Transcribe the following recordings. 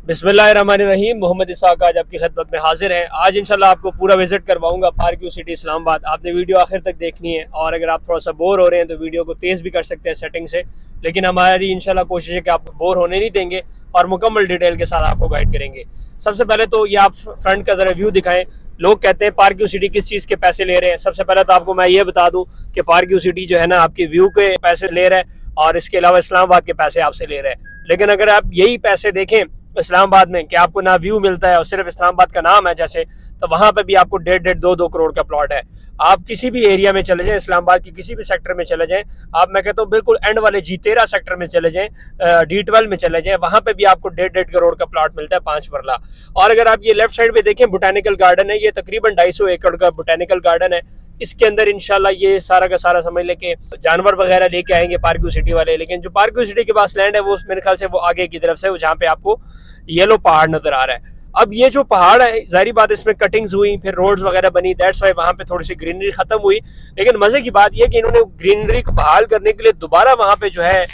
बिस्मिल्लाहिर्रहमानिर्रहीम। मोहम्मद इसाक आज आपकी खिदमत में हाजिर हैं। आज इंशाल्लाह आपको पूरा विजिट करवाऊंगा पार्क व्यू सिटी इस्लामाबाद। आपने वीडियो आखिर तक देखनी है और अगर आप थोड़ा सा बोर हो रहे हैं तो वीडियो को तेज़ भी कर सकते हैं सेटिंग से, लेकिन हमारी इंशाल्लाह कोशिश है कि आपको बोर होने नहीं देंगे और मुकम्मल डिटेल के साथ आपको गाइड करेंगे। सबसे पहले तो ये आप फ्रंट का ज़रा व्यू दिखाएं। लोग कहते हैं पार्क व्यू सिटी किस चीज़ के पैसे ले रहे हैं। सबसे पहले तो आपको मैं ये बता दूं कि पार्क व्यू सिटी जो है ना आपके व्यू के पैसे ले रहा है और इसके अलावा इस्लामाबाद के पैसे आपसे ले रहे हैं। लेकिन अगर आप यही पैसे देखें इस्लामाबाद में कि आपको ना व्यू मिलता है और सिर्फ इस्लामाबाद का नाम है जैसे, तो वहां पे भी आपको 1.5-2 करोड़ का प्लॉट है। आप किसी भी एरिया में चले जाएं, इस्लामाबाद की किसी भी सेक्टर में चले जाएं, आप मैं कहता हूँ बिल्कुल एंड वाले G13 सेक्टर में चले जाएं, D12 में चले जाएं, वहां पे भी आपको 1.5 करोड़ का प्लॉट मिलता है 5 मरला। और अगर आप ये लेफ्ट साइड पे देखें, बोटेनिकल गार्डन है, ये तकरीबन 250 एकड़ का बोटेनिकल गार्डन है। इसके अंदर इंशाल्लाह ये सारा का सारा समझ ले कि जानवर वगैरह लेके आएंगे पार्क व्यू सिटी वाले। लेकिन जो पार्क व्यू सिटी के पास लैंड है वो मेरे ख्याल से वो आगे की तरफ से, जहाँ पे आपको येलो पहाड़ नजर आ रहा है। अब ये जो पहाड़ है, जाहिर बात इसमें कटिंग्स हुई, फिर रोड्स वगैरह बनी, दैट्स वाई वहाँ पे थोड़ी सी ग्रीनरी खत्म हुई। लेकिन मजे की बात यह कि इन्होंने ग्रीनरी को बहाल करने के लिए दोबारा वहाँ पे जो है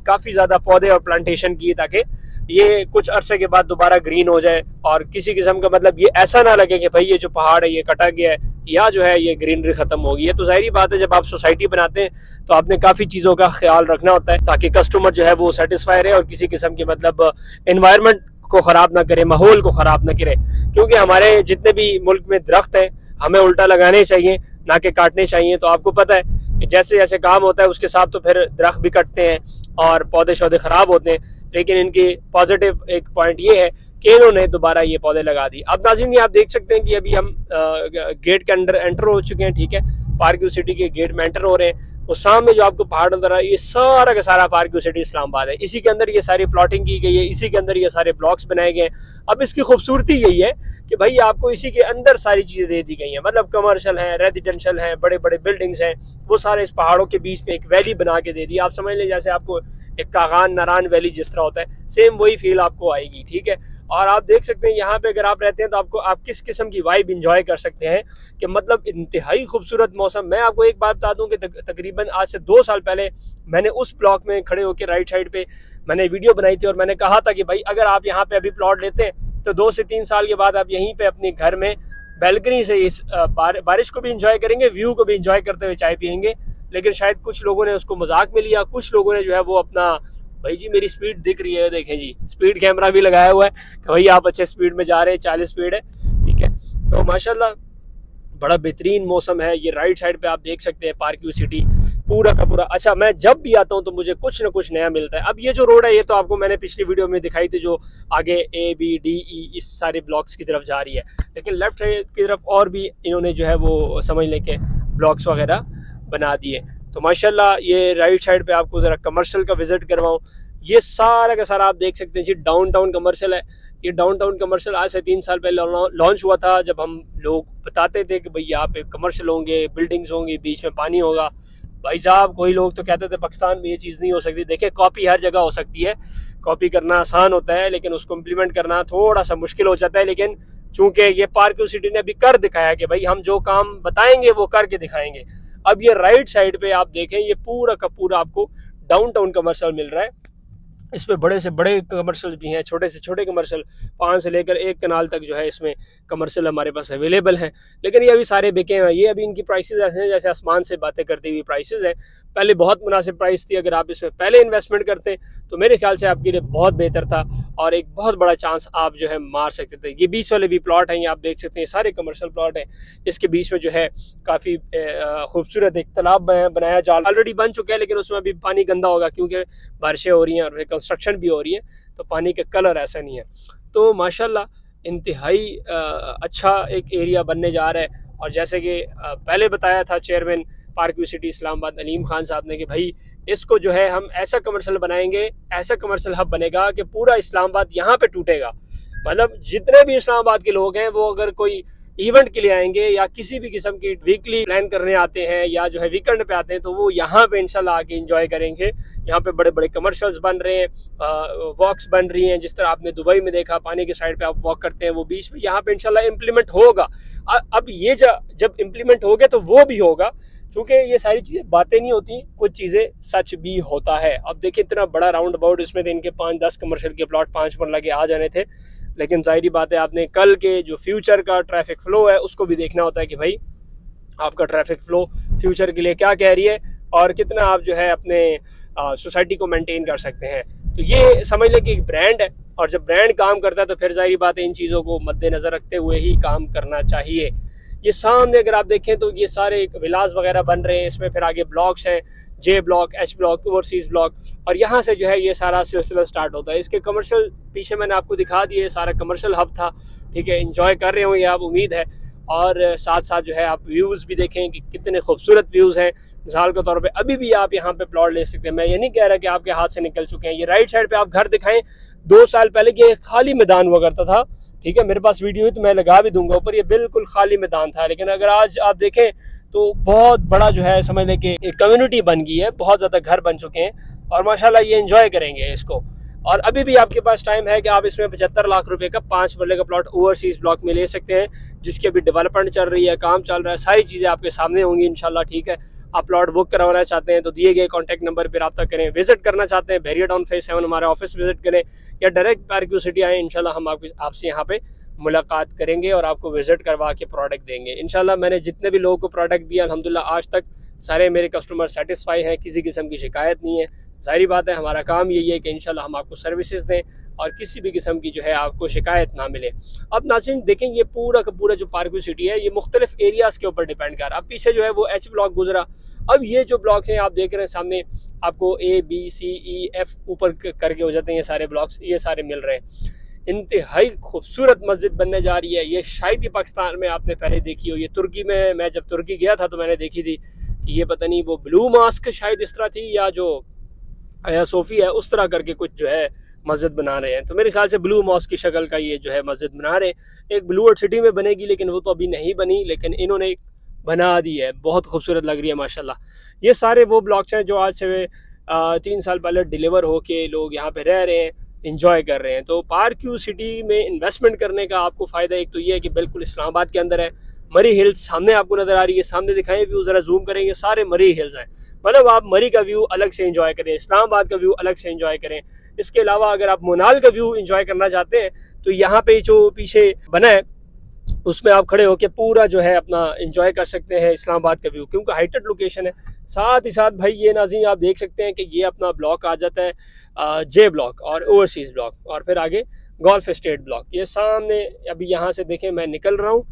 काफी ज्यादा पौधे और प्लांटेशन की, ताकि ये कुछ अरसे के बाद दोबारा ग्रीन हो जाए और किसी किस्म का मतलब ये ऐसा ना लगे कि भाई ये जो पहाड़ है ये कटा गया है या जो है ये ग्रीनरी खत्म हो गई है। तो जाहिर बात है जब आप सोसाइटी बनाते हैं तो आपने काफी चीजों का ख्याल रखना होता है ताकि कस्टमर जो है वो सेटिस्फाई रहे और किसी किस्म की मतलब एनवायरनमेंट को खराब ना करे, माहौल को खराब ना करे। क्योंकि हमारे जितने भी मुल्क में दरख्त हैं हमें उल्टा लगाने चाहिए ना कि काटने चाहिए। तो आपको पता है कि जैसे जैसे काम होता है उसके साथ तो फिर दरख्त भी कटते हैं और पौधे शौधे खराब होते हैं। लेकिन इनकी पॉजिटिव एक पॉइंट ये है कि इन्होंने दोबारा ये पौधे लगा दी। अब नाज़रीन ये आप देख सकते हैं कि अभी हम गेट के अंदर एंटर हो चुके हैं, ठीक है, पार्क व्यू सिटी के गेट में एंटर हो रहे हैं। वो सामने जो आपको पहाड़ नजर आ रहा है ये सारा का सारा पार्क व्यू सिटी इस्लामाबाद है। इसी के अंदर ये सारी प्लॉटिंग की गई है, इसी के अंदर ये सारे ब्लॉक्स बनाए गए हैं। अब इसकी खूबसूरती यही है कि भाई आपको इसी के अंदर सारी चीज़ें दे दी गई हैं, मतलब कमर्शियल हैं, रेजिडेंशियल हैं, बड़े बड़े बिल्डिंग्स हैं, वो सारे इस पहाड़ों के बीच में एक वैली बना के दे दी। आप समझ लें जैसे आपको एक कागान नारायण वैली जिस तरह होता है, सेम वही फील आपको आएगी, ठीक है। और आप देख सकते हैं यहाँ पे अगर आप रहते हैं तो आपको आप किस किस्म की वाइब इंजॉय कर सकते हैं कि मतलब इंतहाई खूबसूरत मौसम। मैं आपको एक बात बता दूं कि तकरीबन आज से 2 साल पहले मैंने उस ब्लॉक में खड़े होकर राइट साइड पे मैंने वीडियो बनाई थी और मैंने कहा था कि भाई अगर आप यहाँ पे अभी प्लॉट लेते हैं तो 2 से 3 साल के बाद आप यहीं पे अपने घर में बैल्कनी से इस बारिश को भी इंजॉय करेंगे, व्यू को भी इंजॉय करते हुए चाय पियेंगे। लेकिन शायद कुछ लोगों ने उसको मजाक में लिया, कुछ लोगों ने जो है वो अपना, भाई जी मेरी स्पीड दिख रही है, देखें जी स्पीड कैमरा भी लगाया हुआ है कि भाई आप अच्छे स्पीड में जा रहे हैं, 40 स्पीड है, ठीक है। तो माशाल्लाह बड़ा बेहतरीन मौसम है। ये राइट साइड पे आप देख सकते हैं पार्क व्यू सिटी पूरा का पूरा। अच्छा, मैं जब भी आता हूँ तो मुझे कुछ ना कुछ नया मिलता है। अब ये जो रोड है ये तो आपको मैंने पिछली वीडियो में दिखाई थी, जो आगे A, B, D, E इस सारे ब्लॉक्स की तरफ जा रही है। लेकिन लेफ्ट साइड की तरफ और भी इन्होंने जो है वो समझ लें कि ब्लॉक्स वगैरह बना दिए। तो माशाल्लाह ये राइट साइड पे आपको ज़रा कमर्शियल का विजिट करवाऊँ। ये सारा का सारा आप देख सकते हैं जी डाउनटाउन कमर्शियल है। ये डाउनटाउन कमर्शियल आज से 3 साल पहले लॉन्च हुआ था, जब हम लोग बताते थे कि भाई यहाँ पे कमर्शियल होंगे, बिल्डिंग्स होंगी, बीच में पानी होगा। भाई साहब कोई लोग तो कहते थे पाकिस्तान में ये चीज़ नहीं हो सकती। देखिए कॉपी हर जगह हो सकती है, कॉपी करना आसान होता है लेकिन उसको इम्प्लीमेंट करना थोड़ा सा मुश्किल हो जाता है। लेकिन चूंकि ये पार्क व्यू सिटी ने अभी कर दिखाया कि भाई हम जो काम बताएंगे वो करके दिखाएंगे। अब ये राइट साइड पे आप देखें ये पूरा का पूरा आपको डाउनटाउन कमर्शियल मिल रहा है। इसमें बड़े से बड़े कमर्शियल भी हैं, छोटे से छोटे कमर्शियल, 5 से लेकर 1 कनाल तक जो है इसमें कमर्शियल हमारे पास अवेलेबल हैं। लेकिन ये अभी सारे बिके हैं। ये अभी इनकी प्राइसेस ऐसे हैं जैसे आसमान से बातें करती हुई प्राइसेस हैं। पहले बहुत मुनासिब प्राइस थी, अगर आप इसमें पहले इन्वेस्टमेंट करते तो मेरे ख्याल से आपके लिए बहुत बेहतर था और एक बहुत बड़ा चांस आप जो है मार सकते थे। ये बीच वाले भी प्लॉट हैं, ये आप देख सकते हैं सारे कमर्शियल प्लॉट हैं। इसके बीच में जो है काफ़ी खूबसूरत एक तालाब बनाया जा ऑलरेडी बन चुका है, लेकिन उसमें अभी पानी गंदा होगा क्योंकि बारिशें हो रही हैं और कंस्ट्रक्शन भी हो रही है, तो पानी का कलर ऐसा नहीं है। तो माशाल्लाह इंतहाई अच्छा एक एरिया बनने जा रहा है। और जैसे कि पहले बताया था chairman park view city Islamabad Aleem Khan साहब ने कि भाई इसको जो है हम ऐसा कमर्शियल बनाएंगे, ऐसा कमर्शियल हब बनेगा कि पूरा इस्लामाबाद यहाँ पे टूटेगा। मतलब जितने भी इस्लामाबाद के लोग हैं वो अगर कोई इवेंट के लिए आएंगे या किसी भी किस्म की वीकली प्लान करने आते हैं या जो है वीकेंड पे आते हैं तो वो यहाँ पे इंशाल्लाह आके एंजॉय करेंगे। यहाँ पे बड़े बड़े कमर्शियल्स बन रहे हैं, वॉक्स बन रही हैं, जिस तरह आपने दुबई में देखा पानी के साइड पे आप वॉक करते हैं वो बीच में यहाँ पे इंशाल्लाह इम्प्लीमेंट होगा। अब ये जब इम्प्लीमेंट हो गया तो वो भी होगा चूँकि ये सारी चीज़ें बातें नहीं होती, कुछ चीज़ें सच भी होता है। अब देखिए इतना बड़ा राउंड अबाउट, इसमें तो इनके 5-10 कमर्शियल के प्लॉट 5 मरला के आ जाने थे, लेकिन जाहिर बात है आपने कल के जो फ्यूचर का ट्रैफिक फ़्लो है उसको भी देखना होता है कि भाई आपका ट्रैफिक फ़्लो फ्यूचर के लिए क्या कह रही है और कितना आप जो है अपने सोसाइटी को मेंटेन कर सकते हैं। तो ये समझ लें कि एक ब्रांड है, और जब ब्रांड काम करता है तो फिर जाहिर बात है इन चीज़ों को मद्देनज़र रखते हुए ही काम करना चाहिए। ये सामने अगर आप देखें तो ये सारे विलास वगैरह बन रहे हैं, इसमें फिर आगे ब्लॉक्स हैं, जे block, H block, overseas block, और यहाँ से जो है ये सारा सिलसिला स्टार्ट होता है। इसके कमर्शियल पीछे मैंने आपको दिखा दिए, सारा कमर्शियल हब था, ठीक है। इंजॉय कर रहे होंगे आप, उम्मीद है। और साथ साथ जो है आप व्यूज़ भी देखें कि कितने खूबसूरत व्यूज़ हैं। मिसाल के तौर पे अभी भी आप यहाँ पे प्लॉट ले सकते हैं। मैं ये नहीं कह रहा कि आपके हाथ से निकल चुके हैं। ये राइट साइड पे आप घर दिखाएं, 2 साल पहले ये खाली मैदान हुआ करता था, ठीक है। मेरे पास वीडियो है तो मैं लगा भी दूंगा ऊपर, ये बिल्कुल खाली मैदान था, लेकिन अगर आज आप देखें तो बहुत बड़ा जो है समझ लें कि एक कम्युनिटी बन गई है, बहुत ज़्यादा घर बन चुके हैं और माशाल्लाह ये एंजॉय करेंगे इसको। और अभी भी आपके पास टाइम है कि आप इसमें 75 लाख रुपए का 5 मरले का प्लॉट ओवरसीज़ ब्लॉक में ले सकते हैं, जिसकी अभी डेवलपमेंट चल रही है, काम चल रहा है, सारी चीज़ें आपके सामने होंगी इंशाल्लाह, ठीक है। आप प्लॉट बुक करवाना चाहते हैं तो दिए गए कॉन्टैक्ट नंबर पर रब्ता करें। विजिट करना चाहते हैं बैरियर टाउन फेज 7 हमारे ऑफिस विजिट करें, या डायरेक्ट पारक्यू सिटी आए, इंशाल्लाह हम आपसे यहाँ पे मुलाकात करेंगे और आपको विजिट करवा के प्रोडक्ट देंगे इंशाल्लाह। मैंने जितने भी लोगों को प्रोडक्ट दिया अल्हम्दुलिल्लाह आज तक सारे मेरे कस्टमर सेटिस्फाई हैं, किसी किस्म की शिकायत नहीं है। जाहिर बात है हमारा काम यही है कि इंशाल्लाह हम आपको सर्विसेज दें और किसी भी किस्म की जो है आपको शिकायत ना मिले। अब नाज़रीन देखें, ये पूरा का पूरा जो पारक्यू सिटी है ये मुख्तलिफ एरियाज़ के ऊपर डिपेंड कर रहा है। अब पीछे जो है वो एच ब्लॉक गुजरा, अब ये जो ब्लॉक्स हैं आप देख रहे हैं सामने आपको A B C E F ऊपर करके हो जाते हैं, ये सारे ब्लॉक्स ये सारे मिल रहे हैं। इंतहाई खूबसूरत मस्जिद बनने जा रही है। ये शायद ही पाकिस्तान में आपने पहले देखी हो। ये तुर्की में, मैं जब तुर्की गया था तो मैंने देखी थी कि ये पता नहीं वो ब्लू मास्क शायद इस तरह थी, या जो आया सोफ़ी है उस तरह करके कुछ जो है मस्जिद बना रहे हैं। तो मेरे ख्याल से ब्लू मॉस्क की शक्ल का ये जो है मस्जिद बना रहे हैं। एक ब्लू वर्ल्ड सिटी में बनेगी, लेकिन वो तो अभी नहीं बनी, लेकिन इन्होंने बना दी है, बहुत खूबसूरत लग रही है माशाल्लाह। ये सारे वो ब्लॉक्स हैं जो आज से 3 साल पहले डिलीवर होके लोग यहाँ पे रह रहे हैं, इंजॉय कर रहे हैं। तो पारक्यू सिटी में इन्वेस्टमेंट करने का आपको फ़ायदा एक तो ये है कि बिल्कुल इस्लामाबाद के अंदर है। मरी हिल्स सामने आपको नज़र आ रही है, सामने दिखाएं व्यू, ज़रा जूम करेंगे, सारे मरी हिल्स हैं। मतलब आप मरी का व्यू अलग से एंजॉय करें, इस्लामाबाद का व्यू अलग से एंजॉय करें। इसके अलावा अगर आप मोनाल का व्यू एंजॉय करना चाहते हैं तो यहाँ पे जो पीछे बना है उसमें आप खड़े होकर पूरा जो है अपना एंजॉय कर सकते हैं इस्लामाबाद का व्यू, क्योंकि हाइटेड लोकेशन है। साथ ही साथ भाई ये नाज़रीन आप देख सकते हैं कि ये अपना ब्लॉक आ जाता है जे ब्लॉक और ओवरसीज़ ब्लॉक, और फिर आगे गोल्फ एस्टेट ब्लॉक। ये सामने अभी यहाँ से देखें मैं निकल रहा हूँ,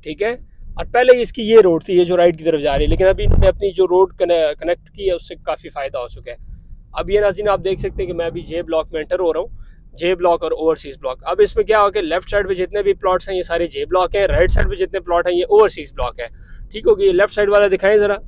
ठीक है। और पहले इसकी ये रोड थी, ये जो राइट की तरफ जा रही है, लेकिन अभी इन्होंने अपनी जो रोड कनेक्ट की है उससे काफ़ी फ़ायदा हो चुका है। अब ये नाज़रीन आप देख सकते हैं कि मैं अभी जे ब्लॉक में एंटर हो रहा हूँ, जे ब्लॉक और ओवरसीज़ ब्लॉक। अब इसमें क्या हो गया, लेफ्ट साइड पे जितने भी प्लॉट्स हैं ये सारे जे ब्लॉक हैं, राइट साइड पे जितने प्लॉट हैं ये ओवरसीज़ ब्लॉक है, ठीक हो गया। लेफ्ट साइड वाला दिखाएं ज़रा,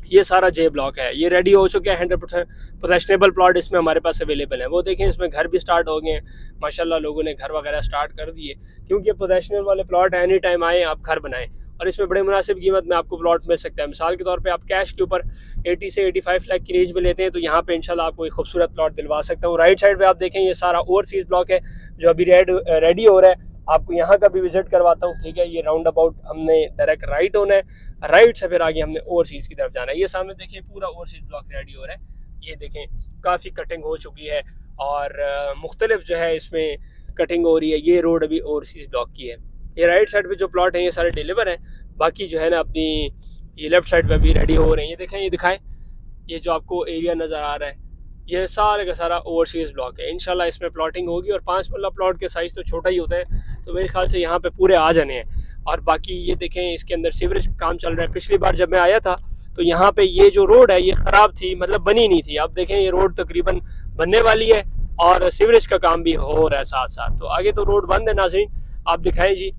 ये सारा जे ब्लॉक है, ये रेडी हो चुके हैं। 100% पोजेशनेबल प्लॉट इसमें हमारे पास अवेलेबल है। वो देखें इसमें घर भी स्टार्ट हो गए हैं माशाल्लाह, लोगों ने घर वगैरह स्टार्ट कर दिए, क्योंकि पोजेशनल वाले प्लॉट है, एनी टाइम आए आप घर बनाएं और इसमें बड़े मुनासिब कीमत में आपको प्लॉट मिल सकता है। मिसाल के तौर पे आप कैश के ऊपर 80 से 85 लाख की रेंज में लेते हैं तो यहाँ पे इंशाल्लाह आपको एक खूबसूरत प्लॉट दिलवा सकता हूँ। राइट साइड पे आप देखें ये सारा ओवरसीज़ ब्लॉक है जो अभी रेडी हो रहा है, आपको यहाँ का भी विजिट करवाता हूँ, ठीक है। ये राउंड अबाउट हमने डायरेक्ट राइट होना है, राइट से फिर आगे हमने ओवरसीज़ की तरफ जाना है। ये सामने देखिए पूरा ओवरसीज़ ब्लॉक रेडी हो रहा है। ये देखें काफ़ी कटिंग हो चुकी है और मुख्तलिफ जो है इसमें कटिंग हो रही है। ये रोड अभी ओवरसीज़ ब्लॉक की है। ये राइट साइड पे जो प्लॉट है ये सारे डिलीवर हैं, बाकी जो है ना अपनी ये लेफ्ट साइड पे भी रेडी हो रहे हैं। ये देखें, ये दिखाएं, ये जो आपको एरिया नज़र आ रहा है ये सारे का सारा ओवरसीज़ ब्लॉक है। इंशाल्लाह इसमें प्लॉटिंग होगी और 5 मरला प्लॉट के साइज़ तो छोटा ही होता है, तो मेरे ख्याल से यहाँ पे पूरे आ जाने हैं। और बाकी ये देखें इसके अंदर सीवरेज काम चल रहा है। पिछली बार जब मैं आया था तो यहाँ पे ये जो रोड है ये ख़राब थी, मतलब बनी नहीं थी। अब देखें ये रोड तकरीबन बनने वाली है और सीवरेज का काम भी हो रहा है साथ साथ। तो आगे तो रोड बंद है नाज़रीन, आप दिखाएं जी,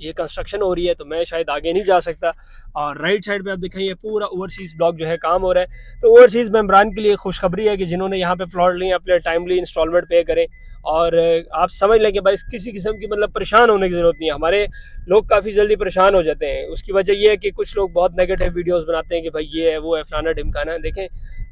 ये कंस्ट्रक्शन हो रही है तो मैं शायद आगे नहीं जा सकता। और राइट साइड पे आप दिखाइए पूरा ओवरसीज़ ब्लॉक जो है काम हो रहा है। तो ओवरसीज़ मेम्बरान के लिए खुशखबरी है कि जिन्होंने यहाँ पे प्लॉट लिए अपने टाइमली इंस्टॉलमेंट पे करें और आप समझ लें कि भाई किसी किस्म की मतलब परेशान होने की ज़रूरत नहीं है। हमारे लोग काफ़ी जल्दी परेशान हो जाते हैं, उसकी वजह यह है कि कुछ लोग बहुत नेगेटिव वीडियोज़ बनाते हैं कि भाई ये है वो है फलाना ढिमकाना। देखें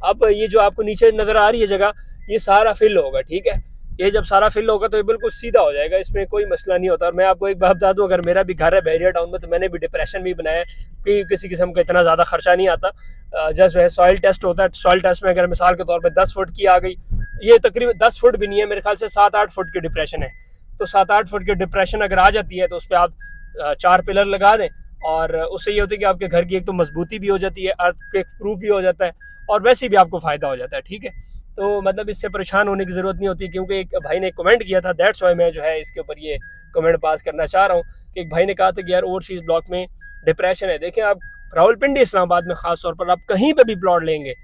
अब ये जो आपको नीचे नज़र आ रही है जगह ये सारा फिल होगा, ठीक है। ये जब सारा फिल होगा तो ये बिल्कुल सीधा हो जाएगा, इसमें कोई मसला नहीं होता। और मैं आपको एक बात बता दूं, अगर मेरा भी घर है बहरिया टाउन में तो मैंने भी डिप्रेशन भी बनाया कि किसी किस्म का इतना ज़्यादा खर्चा नहीं आता। जस्ट जो है सॉइल टेस्ट होता है, सॉइल टेस्ट में अगर मिसाल के तौर पर 10 फुट की आ गई, ये तकरीबन 10 फुट भी नहीं है, मेरे ख्याल से 7-8 फुट की डिप्रेशन है। तो 7-8 फुट की डिप्रेशन अगर आ जाती है तो उस पर आप 4 पिलर लगा दें, और उससे ये होता है कि आपके घर की एक तो मजबूती भी हो जाती है, अर्थ के प्रूफ भी हो जाता है, और वैसे भी आपको फ़ायदा हो जाता है। ठीक है, तो मतलब इससे परेशान होने की ज़रूरत नहीं होती, क्योंकि एक भाई ने कमेंट किया था, दैट्स वाई मैं जो है इसके ऊपर ये कमेंट पास करना चाह रहा हूँ कि एक भाई ने कहा था कि यार ओवरसीज़ ब्लॉक में डिप्रेशन है। देखें, आप रावलपिंडी इस्लामाबाद में ख़ास तौर पर आप कहीं पर भी प्लॉट लेंगे,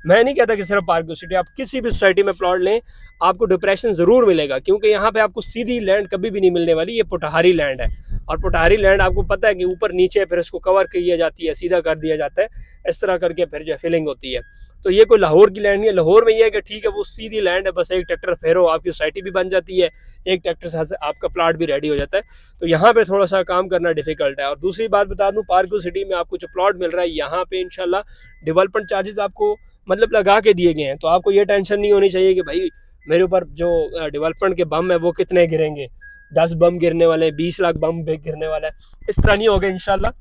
मैं नहीं कहता कि सिर्फ पार्क व्यू सिटी, आप किसी भी सोसाइटी में प्लॉट लें आपको डिप्रेशन ज़रूर मिलेगा, क्योंकि यहाँ पे आपको सीधी लैंड कभी भी नहीं मिलने वाली। ये पुटहारी लैंड है, और पुटहारी लैंड आपको पता है कि ऊपर नीचे फिर इसको कवर किया जाती है, सीधा कर दिया जाता है, इस तरह करके फिर जो फिलिंग होती है। तो ये कोई लाहौर की लैंड नहीं है। लाहौर में ये है कि ठीक है वो सीधी लैंड है, बस एक ट्रैक्टर फेरो आपकी सोसाइटी भी बन जाती है, एक ट्रैक्टर से आपका प्लाट भी रेडी हो जाता है। तो यहाँ पे थोड़ा सा काम करना डिफिकल्ट है। और दूसरी बात बता दूँ, पार्क व्यू सिटी में आपको जो प्लॉट मिल रहा है यहाँ पे इंशाल्लाह डेवलपमेंट चार्जेस आपको मतलब लगा के दिए गए हैं, तो आपको ये टेंशन नहीं होनी चाहिए कि भाई मेरे ऊपर जो डेवलपमेंट के बम है वो कितने गिरेंगे, 10 बम गिरने वाले हैं, 20 लाख बम गिरने वाला है, इस तरह नहीं होगा इंशाल्लाह।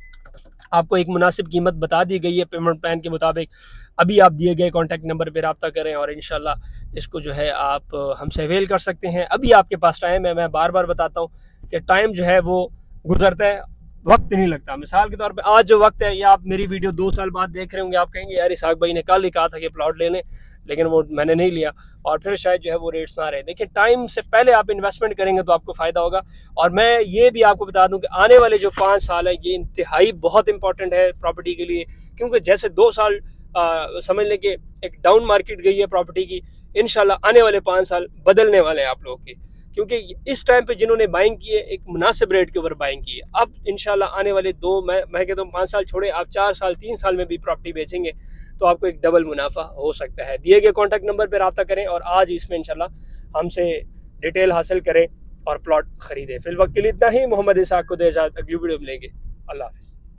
आपको एक मुनासिब कीमत बता दी गई है पेमेंट प्लान के मुताबिक। अभी आप दिए गए कॉन्टैक्ट नंबर पर रब्ता करें और इंशाल्लाह इसको जो है आप हमसे अवेल कर सकते हैं। अभी आपके पास टाइम है, मैं बार बार बताता हूँ कि टाइम जो है वो गुजरता है, वक्त नहीं लगता। मिसाल के तौर पे आज जो वक्त है, या आप मेरी वीडियो 2 साल बाद देख रहे होंगे, आप कहेंगे यार इसहाक भाई ने कल ही कहा था कि प्लॉट ले लें, लेकिन वो मैंने नहीं लिया, और फिर शायद जो है वो रेट्स ना रहे। देखिए, टाइम से पहले आप इन्वेस्टमेंट करेंगे तो आपको फ़ायदा होगा। और मैं ये भी आपको बता दूं कि आने वाले जो 5 साल है ये इंतहाई बहुत इंपॉर्टेंट है प्रॉपर्टी के लिए, क्योंकि जैसे 2 साल समझ लें कि एक डाउन मार्केट गई है प्रॉपर्टी की, इंशाल्लाह आने वाले 5 साल बदलने वाले हैं आप लोगों के, क्योंकि इस टाइम पे जिन्होंने बाइंग की है एक मुनासिब रेट के ऊपर बाइंग की है। अब इंशाल्लाह आने वाले मैं कहता हूँ 5 साल छोड़े, आप 4 साल 3 साल में भी प्रॉपर्टी बेचेंगे तो आपको एक डबल मुनाफा हो सकता है। दिए गए कॉन्टैक्ट नंबर पर रब्ता करें और आज इसमें इंशाल्लाह हमसे डिटेल हासिल करें और प्लॉट खरीदें। फिल वक्त के लिए इतना ही। मोहम्मद इसहाक को दे इजाज़त, अगली वीडियो मिलेंगे। अल्लाह हाफिज़।